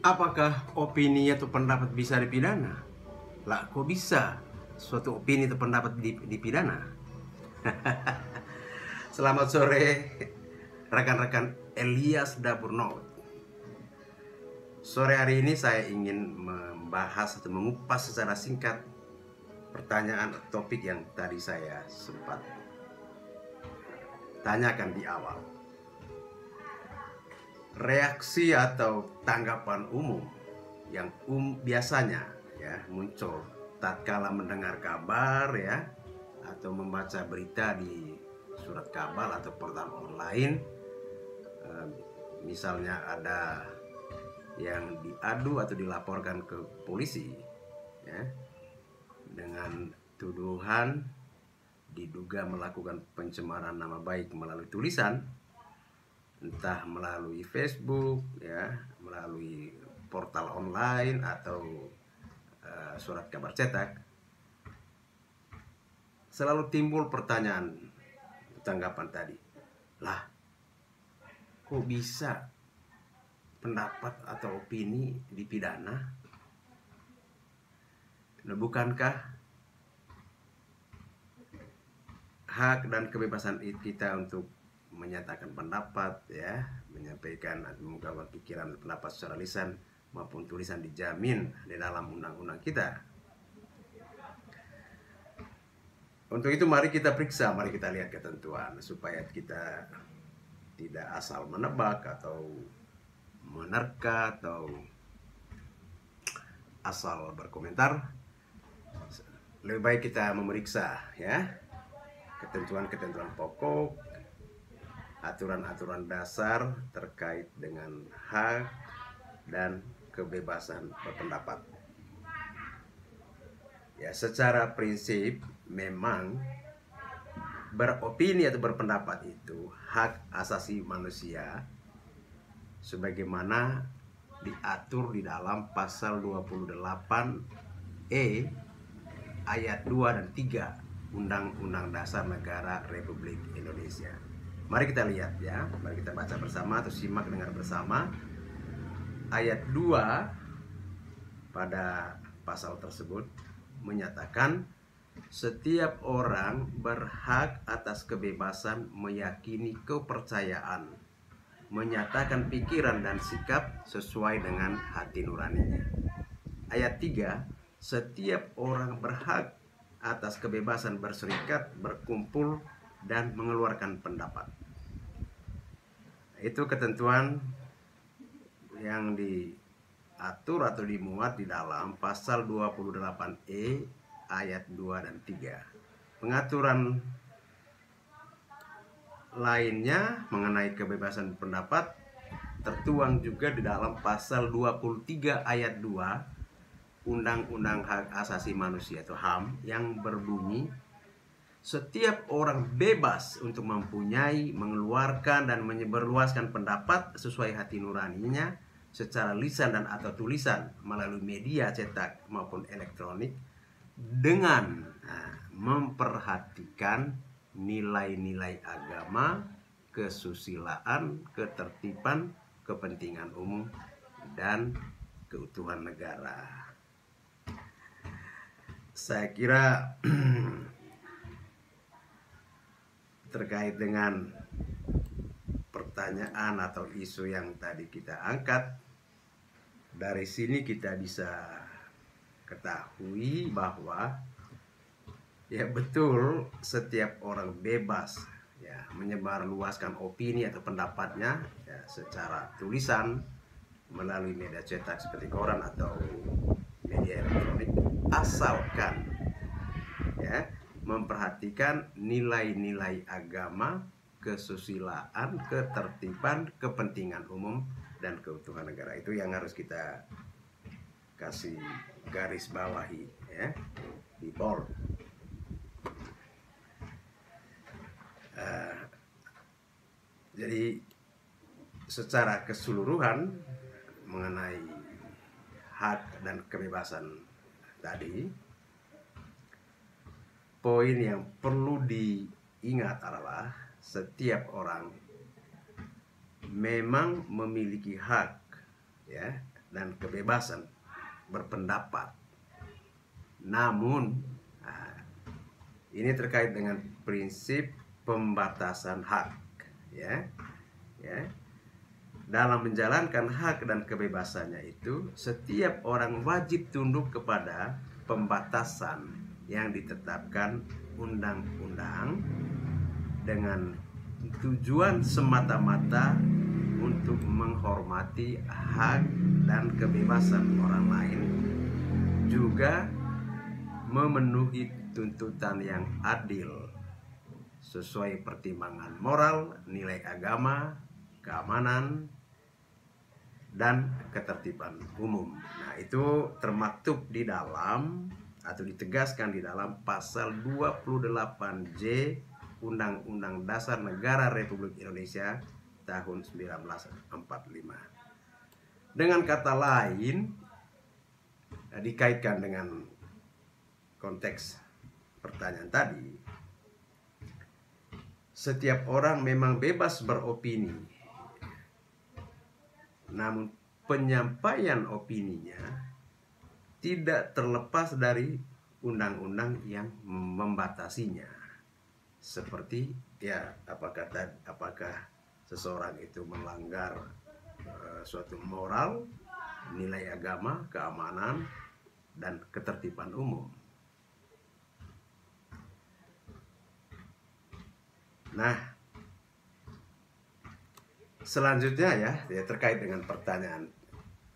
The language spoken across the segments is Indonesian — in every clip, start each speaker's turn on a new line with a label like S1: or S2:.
S1: Apakah opini atau pendapat bisa dipidana? Lah, kok bisa suatu opini atau pendapat dipidana? Selamat sore, rekan-rekan Elias Dapur Note. Sore hari ini saya ingin membahas atau mengupas secara singkat pertanyaan topik yang tadi saya sempat tanyakan di awal. Reaksi atau tanggapan umum yang biasanya muncul tatkala mendengar kabar atau membaca berita di surat kabar atau portal online, misalnya ada yang diadu atau dilaporkan ke polisi dengan tuduhan diduga melakukan pencemaran nama baik melalui tulisan, entah melalui Facebook, melalui portal online atau surat kabar cetak, selalu timbul pertanyaan tanggapan tadi. Lah, kok bisa pendapat atau opini dipidana? Nah, bukankah hak dan kebebasan kita untuk menyatakan pendapat, menyampaikan atau mengungkapkan pikiran dan pendapat secara lisan maupun tulisan dijamin di dalam undang-undang kita. Untuk itu mari kita periksa, mari kita lihat ketentuan supaya kita tidak asal menebak atau menerka atau asal berkomentar. Lebih baik kita memeriksa ketentuan-ketentuan pokok, aturan-aturan dasar terkait dengan hak dan kebebasan berpendapat. Secara prinsip memang beropini atau berpendapat itu hak asasi manusia sebagaimana diatur di dalam pasal 28E ayat 2 dan 3 Undang-Undang Dasar Negara Republik Indonesia. Mari kita lihat mari kita baca bersama atau simak dengar bersama. Ayat 2 pada pasal tersebut menyatakan setiap orang berhak atas kebebasan meyakini kepercayaan, menyatakan pikiran dan sikap sesuai dengan hati nuraninya. Ayat 3, setiap orang berhak atas kebebasan berserikat, berkumpul, dan mengeluarkan pendapat. Itu ketentuan yang diatur atau dimuat di dalam pasal 28E ayat 2 dan 3. Pengaturan lainnya mengenai kebebasan pendapat tertuang juga di dalam pasal 23 ayat 2 Undang-Undang Hak Asasi Manusia atau HAM yang berbunyi setiap orang bebas untuk mempunyai, mengeluarkan, dan menyebarluaskan pendapat sesuai hati nuraninya secara lisan dan atau tulisan melalui media cetak maupun elektronik dengan memperhatikan nilai-nilai agama, kesusilaan, ketertiban, kepentingan umum, dan keutuhan negara. Saya kira terkait dengan pertanyaan atau isu yang tadi kita angkat, dari sini kita bisa ketahui bahwa betul setiap orang bebas menyebarluaskan opini atau pendapatnya secara tulisan melalui media cetak seperti koran atau media elektronik, asalkan memperhatikan nilai-nilai agama, kesusilaan, ketertiban, kepentingan umum, dan keutuhan negara. Itu yang harus kita kasih garis bawahi di bold. Jadi secara keseluruhan mengenai hak dan kebebasan tadi, poin yang perlu diingat adalah setiap orang memang memiliki hak dan kebebasan berpendapat. Namun, ini terkait dengan prinsip pembatasan hak, ya. Dalam menjalankan hak dan kebebasannya itu, setiap orang wajib tunduk kepada pembatasan yang ditetapkan undang-undang dengan tujuan semata-mata untuk menghormati hak dan kebebasan orang lain, juga memenuhi tuntutan yang adil sesuai pertimbangan moral, nilai agama, keamanan, dan ketertiban umum. Nah, itu termaktub di dalam atau ditegaskan di dalam pasal 28J Undang-Undang Dasar Negara Republik Indonesia tahun 1945. Dengan kata lain, dikaitkan dengan konteks pertanyaan tadi, setiap orang memang bebas beropini, namun penyampaian opininya tidak terlepas dari undang-undang yang membatasinya. Seperti apakah seseorang itu melanggar suatu moral, nilai agama, keamanan, dan ketertiban umum. Nah, selanjutnya ya terkait dengan pertanyaan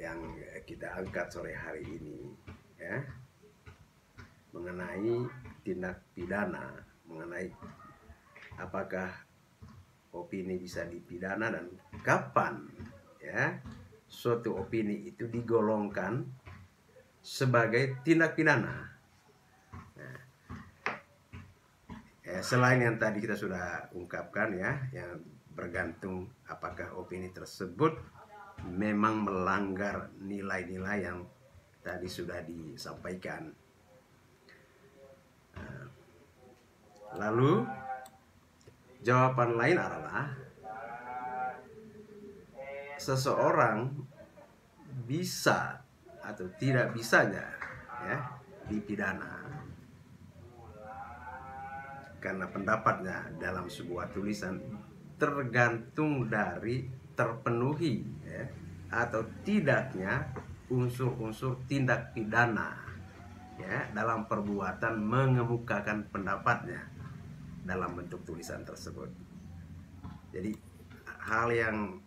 S1: yang kita angkat sore hari ini, ya, mengenai tindak pidana, mengenai apakah opini bisa dipidana dan kapan, ya, suatu opini itu digolongkan sebagai tindak pidana. Selain yang tadi kita sudah ungkapkan, ya, yang bergantung apakah opini tersebut memang melanggar nilai-nilai yang tadi sudah disampaikan. Lalu jawaban lain adalah seseorang bisa atau tidak bisanya, ya, dipidana karena pendapatnya dalam sebuah tulisan tergantung dari terpenuhi, ya, atau tidaknya unsur-unsur tindak pidana, ya, dalam perbuatan mengemukakan pendapatnya dalam bentuk tulisan tersebut. Jadi hal yang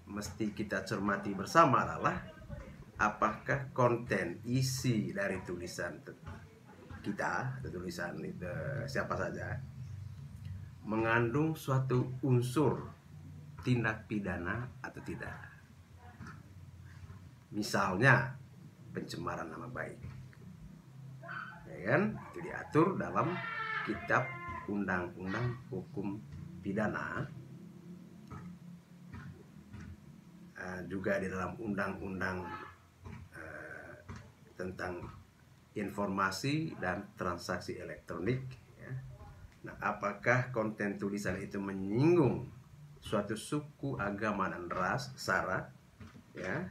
S1: mesti kita cermati bersama adalah apakah konten isi dari tulisan kita atau tulisan siapa saja mengandung suatu unsur tindak pidana atau tidak. Misalnya pencemaran nama baik, ya kan, itu diatur dalam kitab Undang-Undang Hukum Pidana, juga di dalam Undang-Undang tentang informasi dan transaksi elektronik, ya. Nah, apakah konten tulisan itu menyinggung suatu suku, agama, dan ras, sara, ya,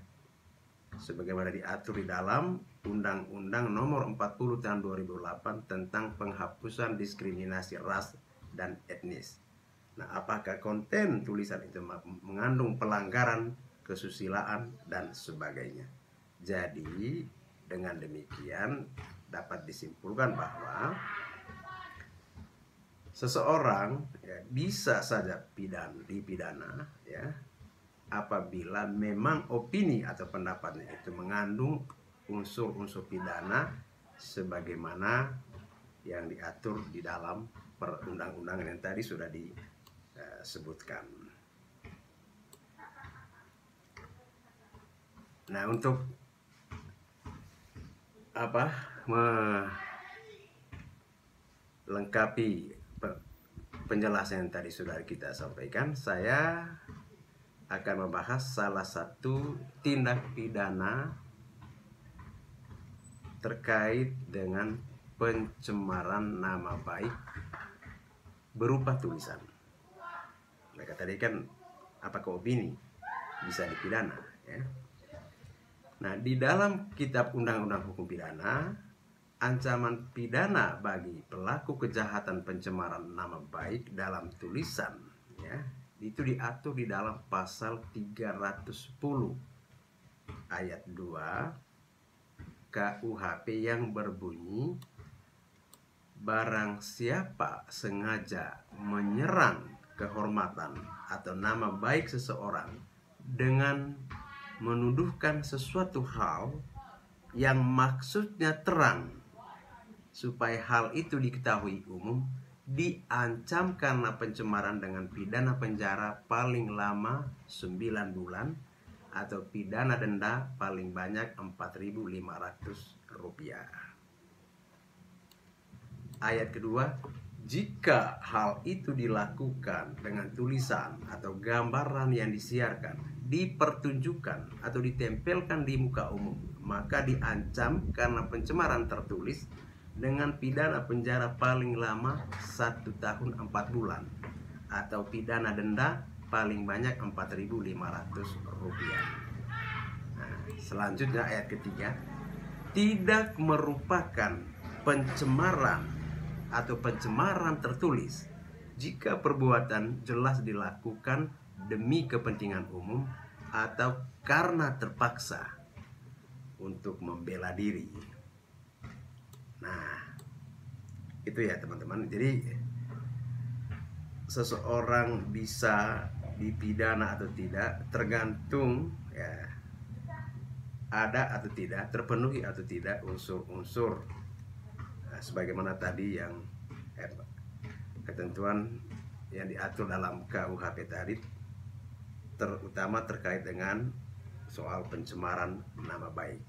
S1: sebagaimana diatur di dalam Undang-Undang Nomor 40 Tahun 2008 tentang penghapusan diskriminasi ras dan etnis. Nah, apakah konten tulisan itu mengandung pelanggaran kesusilaan dan sebagainya. Jadi dengan demikian dapat disimpulkan bahwa seseorang, ya, bisa saja dipidana, ya, apabila memang opini atau pendapatnya itu mengandung unsur-unsur pidana sebagaimana yang diatur di dalam perundang-undangan yang tadi sudah disebutkan. Nah, untuk melengkapi penjelasan yang tadi sudah kita sampaikan, saya akan membahas salah satu tindak pidana terkait dengan pencemaran nama baik berupa tulisan. Mereka tadi kan apakah opini bisa dipidana, ya. Nah, di dalam Kitab Undang-Undang Hukum Pidana, ancaman pidana bagi pelaku kejahatan pencemaran nama baik dalam tulisan, ya, itu diatur di dalam pasal 310 ayat 2 KUHP yang berbunyi, barang siapa sengaja menyerang kehormatan atau nama baik seseorang dengan menuduhkan sesuatu hal yang maksudnya terang supaya hal itu diketahui umum, diancam karena pencemaran dengan pidana penjara paling lama 9 bulan atau pidana denda paling banyak Rp4.500. Ayat kedua, jika hal itu dilakukan dengan tulisan atau gambaran yang disiarkan, dipertunjukkan atau ditempelkan di muka umum, maka diancam karena pencemaran tertulis dengan pidana penjara paling lama 1 tahun 4 bulan atau pidana denda paling banyak Rp4.500. Nah, selanjutnya ayat ketiga, tidak merupakan pencemaran atau pencemaran tertulis jika perbuatan jelas dilakukan demi kepentingan umum atau karena terpaksa untuk membela diri. Nah, itu ya teman-teman. Jadi seseorang bisa dipidana atau tidak tergantung ya, ada atau tidak, terpenuhi atau tidak unsur-unsur sebagaimana tadi yang ketentuan yang diatur dalam KUHP tadi, terutama terkait dengan soal pencemaran nama baik.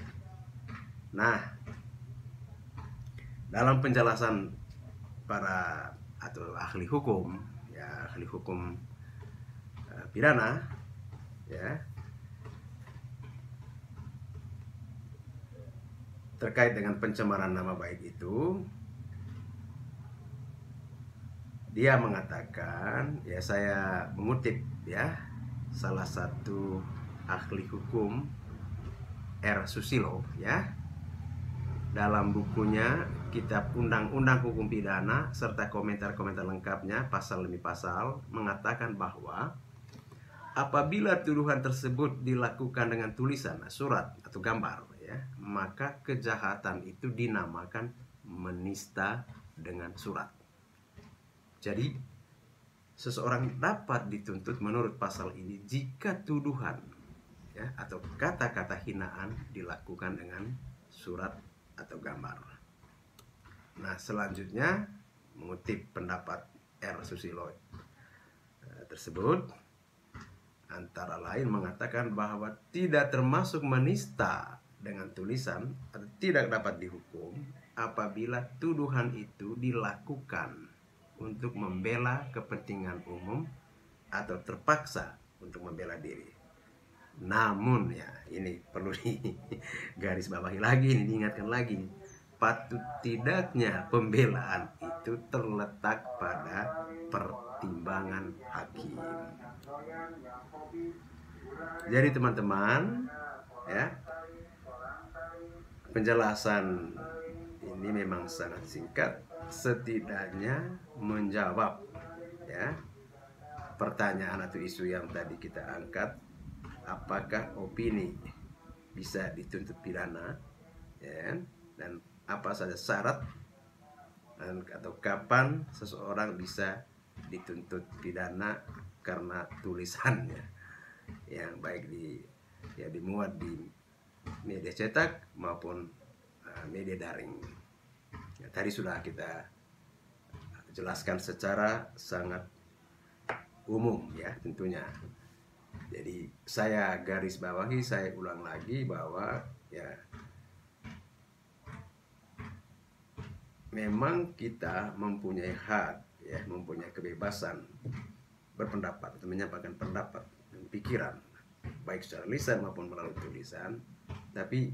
S1: Nah, dalam penjelasan para atau ahli hukum, ya ahli hukum pidana, ya, terkait dengan pencemaran nama baik itu, dia mengatakan, ya saya mengutip ya salah satu ahli hukum, R. Susilo, ya, dalam bukunya Kitab Undang-Undang Hukum Pidana serta komentar-komentar lengkapnya pasal demi pasal, mengatakan bahwa apabila tuduhan tersebut dilakukan dengan tulisan, surat atau gambar, ya, maka kejahatan itu dinamakan menista dengan surat. Jadi seseorang dapat dituntut menurut pasal ini jika tuduhan, ya, atau kata-kata hinaan dilakukan dengan surat atau gambar. Nah, selanjutnya mengutip pendapat R. Susilo tersebut, antara lain mengatakan bahwa tidak termasuk menista dengan tulisan atau tidak dapat dihukum apabila tuduhan itu dilakukan untuk membela kepentingan umum atau terpaksa untuk membela diri. Namun ya, ini perlu digarisbawahi lagi, diingatkan lagi, patut tidaknya pembelaan itu terletak pada pertimbangan hakim. Jadi teman-teman, ya, penjelasan ini memang sangat singkat, setidaknya menjawab ya pertanyaan atau isu yang tadi kita angkat, apakah opini bisa dituntut pidana, ya, dan apa saja syarat atau kapan seseorang bisa dituntut pidana karena tulisannya yang baik dimuat di media cetak maupun media daring. Ya, tadi sudah kita jelaskan secara sangat umum ya tentunya. Jadi saya garis bawahi, saya ulang lagi bahwa ya memang kita mempunyai hak, ya, mempunyai kebebasan berpendapat atau menyampaikan pendapat dan pikiran baik secara lisan maupun melalui tulisan, tapi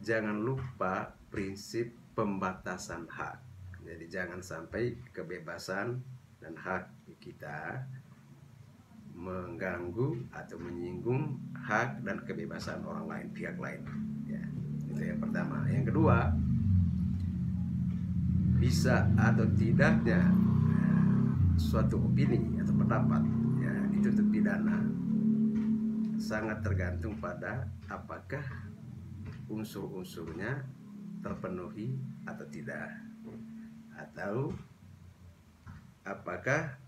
S1: jangan lupa prinsip pembatasan hak. Jadi jangan sampai kebebasan dan hak kita mengganggu atau menyinggung hak dan kebebasan orang lain, pihak lain. Ya, itu yang pertama. Yang kedua, bisa atau tidaknya suatu opini atau pendapat ya dituntut pidana sangat tergantung pada apakah unsur-unsurnya terpenuhi atau tidak, atau apakah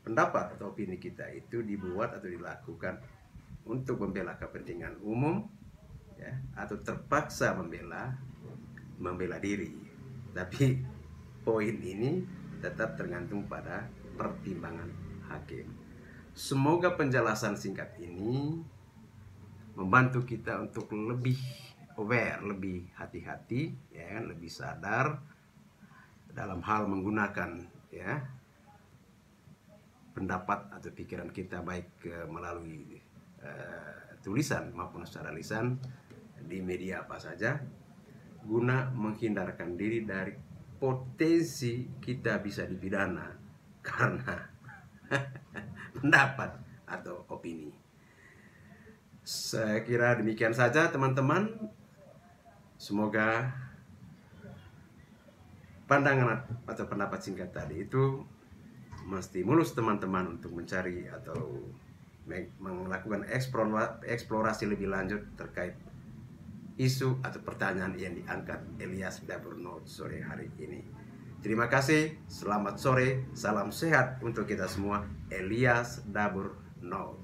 S1: pendapat atau opini kita itu dibuat atau dilakukan untuk membela kepentingan umum ya, atau terpaksa membela diri. Tapi poin ini tetap tergantung pada pertimbangan hakim. Semoga penjelasan singkat ini membantu kita untuk lebih aware, lebih hati-hati ya kan, lebih sadar dalam hal menggunakan ya pendapat atau pikiran kita, baik melalui tulisan maupun secara lisan di media apa saja, guna menghindarkan diri dari potensi kita bisa dipidana karena pendapat atau opini. Saya kira demikian saja teman-teman. Semoga pandangan atau pendapat singkat tadi itu menstimulus teman-teman untuk mencari atau melakukan eksplorasi lebih lanjut terkait isu atau pertanyaan yang diangkat Elias Dabur Noot sore hari ini. Terima kasih, selamat sore, salam sehat untuk kita semua. Elias Dabur Noot.